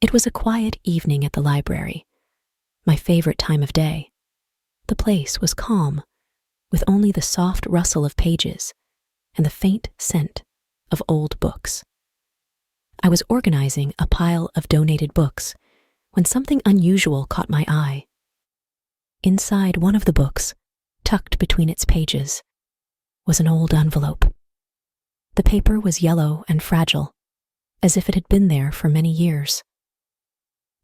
It was a quiet evening at the library, my favorite time of day. The place was calm, with only the soft rustle of pages and the faint scent of old books. I was organizing a pile of donated books when something unusual caught my eye. Inside one of the books, tucked between its pages, was an old envelope. The paper was yellow and fragile, as if it had been there for many years.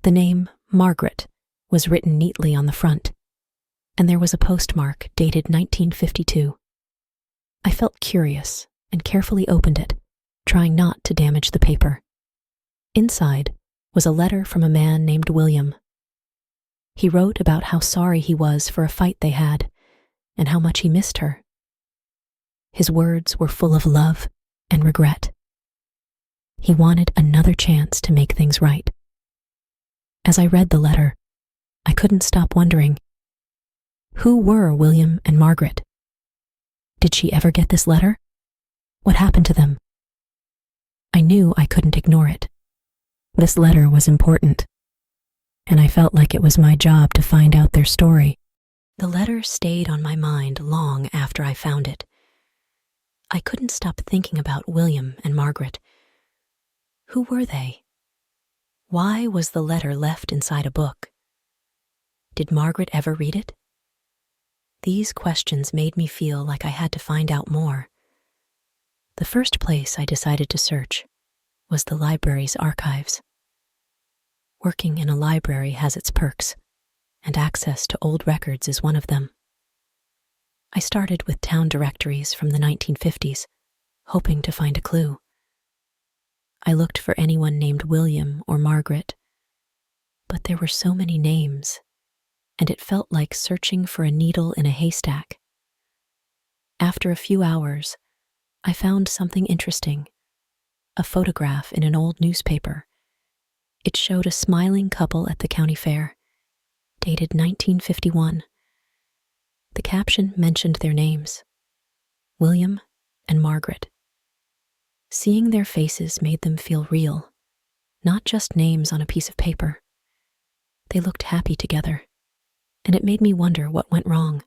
The name Margaret was written neatly on the front, and there was a postmark dated 1952. I felt curious and carefully opened it, trying not to damage the paper. Inside was a letter from a man named William. He wrote about how sorry he was for a fight they had and how much he missed her. His words were full of love and regret. He wanted another chance to make things right. As I read the letter, I couldn't stop wondering, who were William and Margaret? Did she ever get this letter? What happened to them? I knew I couldn't ignore it. This letter was important, and I felt like it was my job to find out their story. The letter stayed on my mind long after I found it. I couldn't stop thinking about William and Margaret. Who were they? Why was the letter left inside a book? Did Margaret ever read it? These questions made me feel like I had to find out more. The first place I decided to search was the library's archives. Working in a library has its perks, and access to old records is one of them. I started with town directories from the 1950s, hoping to find a clue. I looked for anyone named William or Margaret, but there were so many names, and it felt like searching for a needle in a haystack. After a few hours, I found something interesting, a photograph in an old newspaper. It showed a smiling couple at the county fair, dated 1951. The caption mentioned their names, William and Margaret. Seeing their faces made them feel real, not just names on a piece of paper. They looked happy together, and it made me wonder what went wrong.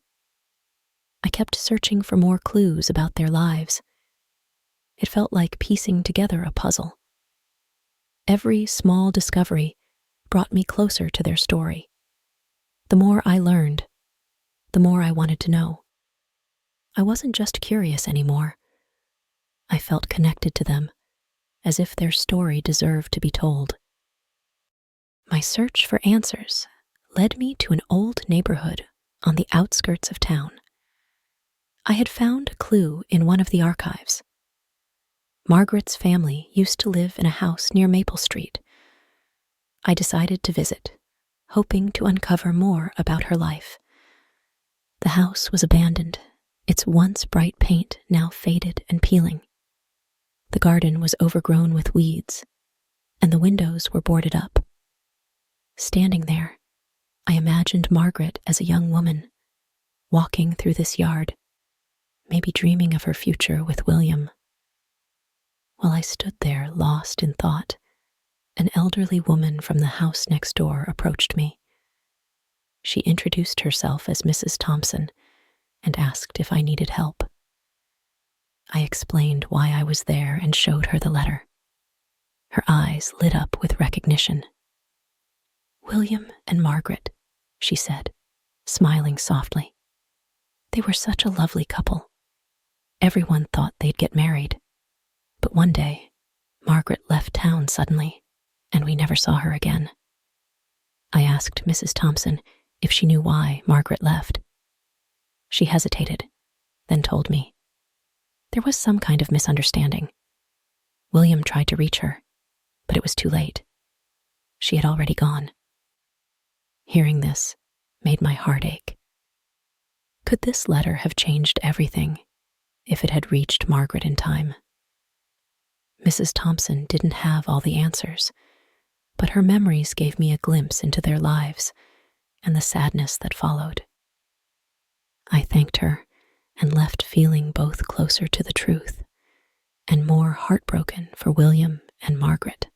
I kept searching for more clues about their lives. It felt like piecing together a puzzle. Every small discovery brought me closer to their story. The more I learned, the more I wanted to know. I wasn't just curious anymore. I felt connected to them, as if their story deserved to be told. My search for answers led me to an old neighborhood on the outskirts of town. I had found a clue in one of the archives. Margaret's family used to live in a house near Maple Street. I decided to visit, hoping to uncover more about her life. The house was abandoned, its once bright paint now faded and peeling. The garden was overgrown with weeds, and the windows were boarded up. Standing there, I imagined Margaret as a young woman, walking through this yard, maybe dreaming of her future with William. While I stood there lost in thought, an elderly woman from the house next door approached me. She introduced herself as Mrs. Thompson and asked if I needed help. I explained why I was there and showed her the letter. Her eyes lit up with recognition. William and Margaret, she said, smiling softly. They were such a lovely couple. Everyone thought they'd get married. But one day, Margaret left town suddenly, and we never saw her again. I asked Mrs. Thompson if she knew why Margaret left. She hesitated, then told me. There was some kind of misunderstanding. William tried to reach her, but it was too late. She had already gone. Hearing this made my heart ache. Could this letter have changed everything if it had reached Margaret in time? Mrs. Thompson didn't have all the answers, but her memories gave me a glimpse into their lives and the sadness that followed. I thanked her and left feeling both closer to the truth and more heartbroken for William and Margaret.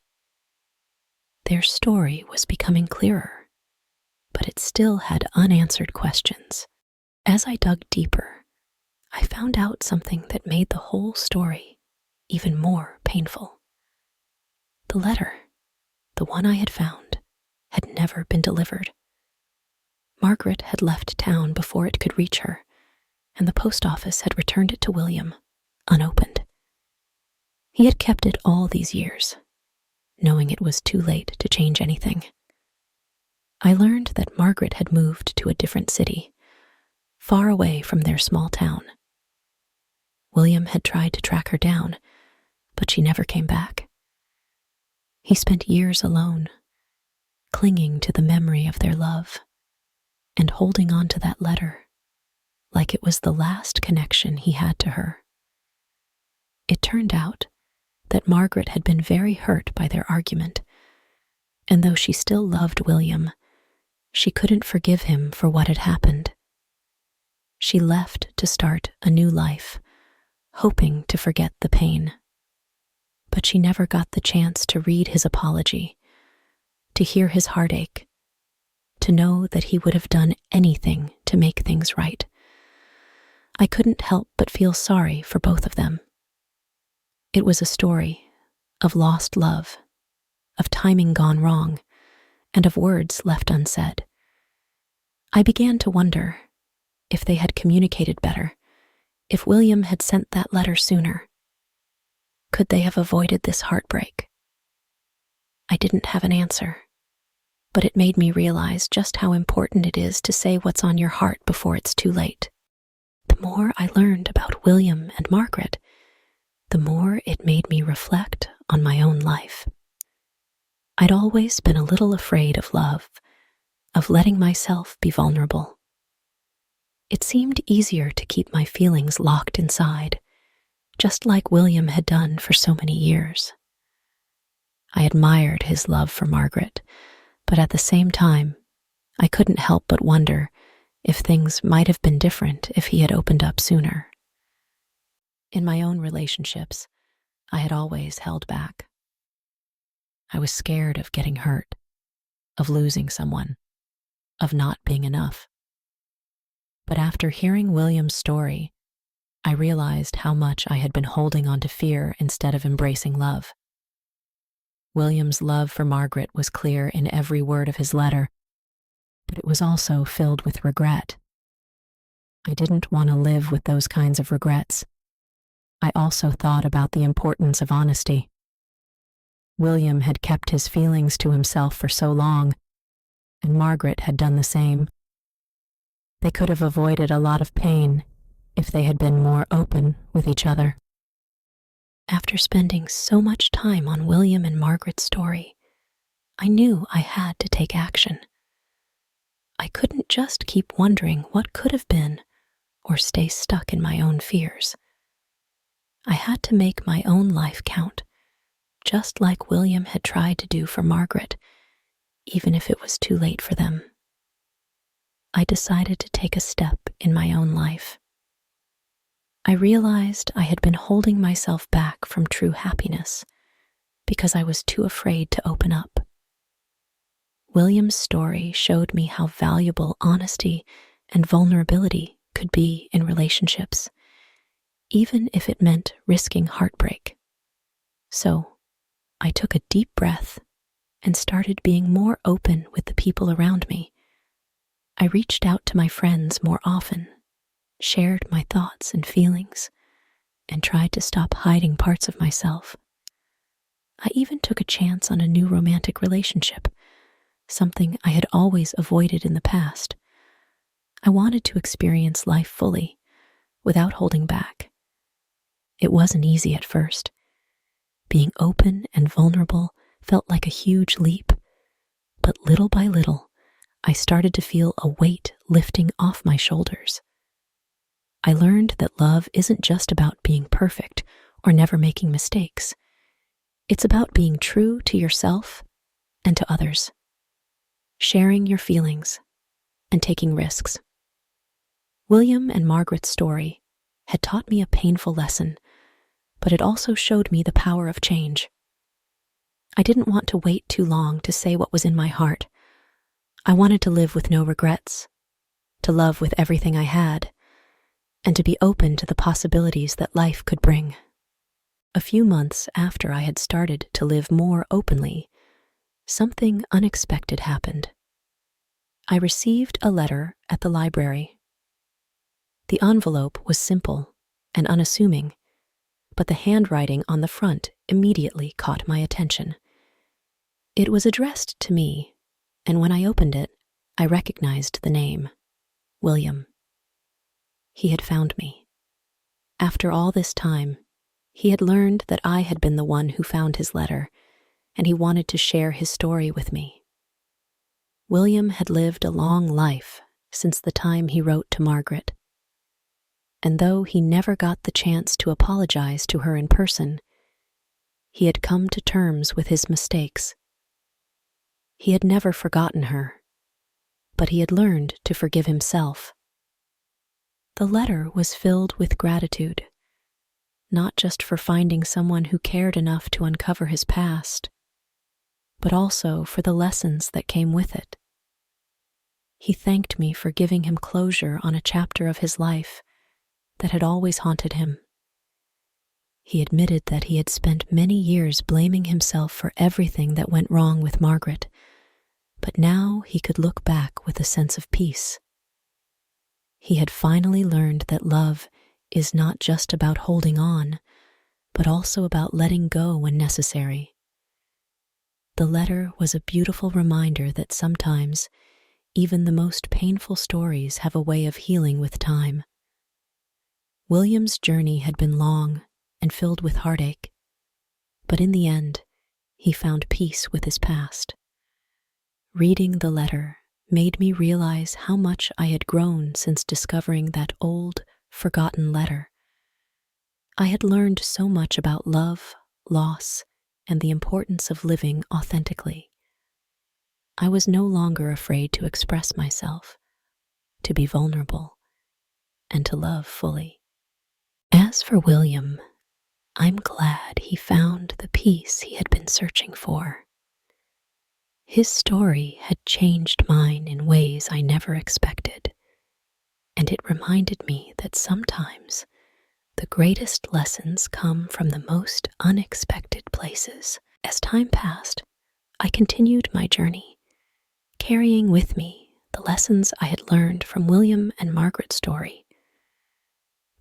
Their story was becoming clearer, but it still had unanswered questions. As I dug deeper, I found out something that made the whole story even more painful. The letter, the one I had found, had never been delivered. Margaret had left town before it could reach her, and the post office had returned it to William, unopened. He had kept it all these years, knowing it was too late to change anything. I learned that Margaret had moved to a different city, far away from their small town. William had tried to track her down, but she never came back. He spent years alone, clinging to the memory of their love and holding on to that letter like it was the last connection he had to her. It turned out that Margaret had been very hurt by their argument, and though she still loved William, she couldn't forgive him for what had happened. She left to start a new life, hoping to forget the pain. But she never got the chance to read his apology, to hear his heartache, to know that he would have done anything to make things right. I couldn't help but feel sorry for both of them. It was a story of lost love, of timing gone wrong, and of words left unsaid. I began to wonder if they had communicated better, if William had sent that letter sooner. Could they have avoided this heartbreak? I didn't have an answer, but it made me realize just how important it is to say what's on your heart before it's too late. The more I learned about William and Margaret, the more it made me reflect on my own life. I'd always been a little afraid of love, of letting myself be vulnerable. It seemed easier to keep my feelings locked inside, just like William had done for so many years. I admired his love for Margaret, but at the same time, I couldn't help but wonder if things might have been different if he had opened up sooner. In my own relationships, I had always held back. I was scared of getting hurt, of losing someone, of not being enough. But after hearing William's story, I realized how much I had been holding on to fear instead of embracing love. William's love for Margaret was clear in every word of his letter, but it was also filled with regret. I didn't want to live with those kinds of regrets. I also thought about the importance of honesty. William had kept his feelings to himself for so long, and Margaret had done the same. They could have avoided a lot of pain if they had been more open with each other. After spending so much time on William and Margaret's story, I knew I had to take action. I couldn't just keep wondering what could have been or stay stuck in my own fears. I had to make my own life count, just like William had tried to do for Margaret, even if it was too late for them. I decided to take a step in my own life. I realized I had been holding myself back from true happiness because I was too afraid to open up. William's story showed me how valuable honesty and vulnerability could be in relationships, even if it meant risking heartbreak. So, I took a deep breath and started being more open with the people around me. I reached out to my friends more often, shared my thoughts and feelings, and tried to stop hiding parts of myself. I even took a chance on a new romantic relationship, something I had always avoided in the past. I wanted to experience life fully, without holding back. It wasn't easy at first. Being open and vulnerable felt like a huge leap, but little by little, I started to feel a weight lifting off my shoulders. I learned that love isn't just about being perfect or never making mistakes. It's about being true to yourself and to others, sharing your feelings and taking risks. William and Margaret's story had taught me a painful lesson, but it also showed me the power of change. I didn't want to wait too long to say what was in my heart. I wanted to live with no regrets, to love with everything I had, and to be open to the possibilities that life could bring. A few months after I had started to live more openly, something unexpected happened. I received a letter at the library. The envelope was simple and unassuming, but the handwriting on the front immediately caught my attention. It was addressed to me, and when I opened it, I recognized the name, William. He had found me. After all this time, he had learned that I had been the one who found his letter, and he wanted to share his story with me. William had lived a long life since the time he wrote to Margaret. And though he never got the chance to apologize to her in person, he had come to terms with his mistakes. He had never forgotten her, but he had learned to forgive himself. The letter was filled with gratitude, not just for finding someone who cared enough to uncover his past, but also for the lessons that came with it. He thanked me for giving him closure on a chapter of his life that had always haunted him. He admitted that he had spent many years blaming himself for everything that went wrong with Margaret, but now he could look back with a sense of peace. He had finally learned that love is not just about holding on, but also about letting go when necessary. The letter was a beautiful reminder that sometimes even the most painful stories have a way of healing with time. William's journey had been long and filled with heartache, but in the end, he found peace with his past. Reading the letter made me realize how much I had grown since discovering that old, forgotten letter. I had learned so much about love, loss, and the importance of living authentically. I was no longer afraid to express myself, to be vulnerable, and to love fully. As for William, I'm glad he found the peace he had been searching for. His story had changed mine in ways I never expected, and it reminded me that sometimes the greatest lessons come from the most unexpected places. As time passed, I continued my journey, carrying with me the lessons I had learned from William and Margaret's story.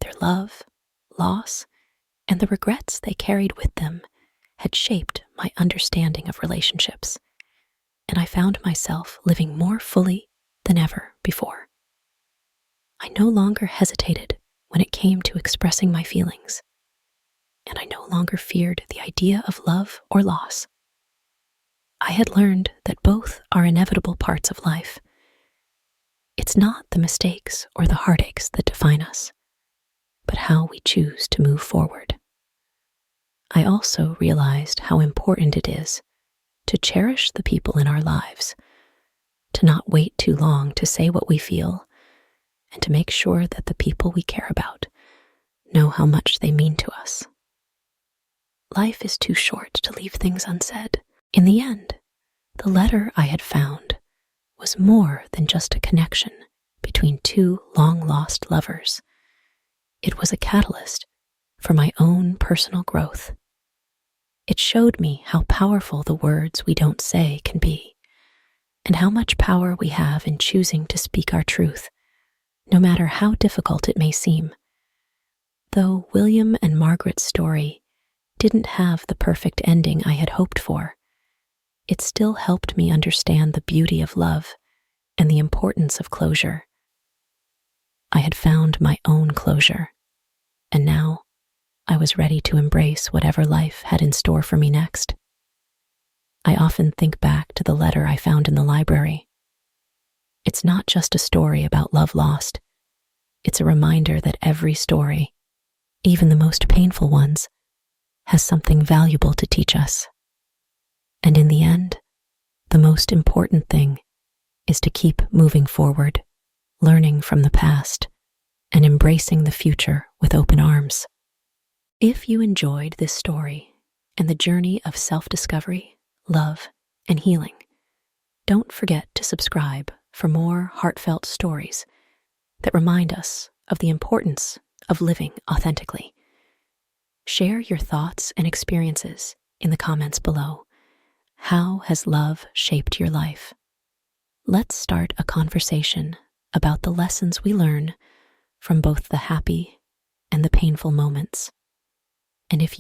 Their love, loss, and the regrets they carried with them had shaped my understanding of relationships, and I found myself living more fully than ever before. I no longer hesitated when it came to expressing my feelings, and I no longer feared the idea of love or loss. I had learned that both are inevitable parts of life. It's not the mistakes or the heartaches that define us, but how we choose to move forward. I also realized how important it is to cherish the people in our lives, to not wait too long to say what we feel, and to make sure that the people we care about know how much they mean to us. Life is too short to leave things unsaid. In the end, the letter I had found was more than just a connection between two long-lost lovers. It was a catalyst for my own personal growth. It showed me how powerful the words we don't say can be, and how much power we have in choosing to speak our truth, no matter how difficult it may seem. Though William and Margaret's story didn't have the perfect ending I had hoped for, it still helped me understand the beauty of love and the importance of closure. I had found my own closure, and now I was ready to embrace whatever life had in store for me next. I often think back to the letter I found in the library. It's not just a story about love lost. It's a reminder that every story, even the most painful ones, has something valuable to teach us. And in the end, the most important thing is to keep moving forward, learning from the past, and embracing the future with open arms. If you enjoyed this story and the journey of self-discovery, love, and healing. Don't forget to subscribe for more heartfelt stories that remind us of the importance of living authentically. Share your thoughts and experiences in the comments below. How has love shaped your life? Let's start a conversation about the lessons we learn from both the happy and the painful moments. And if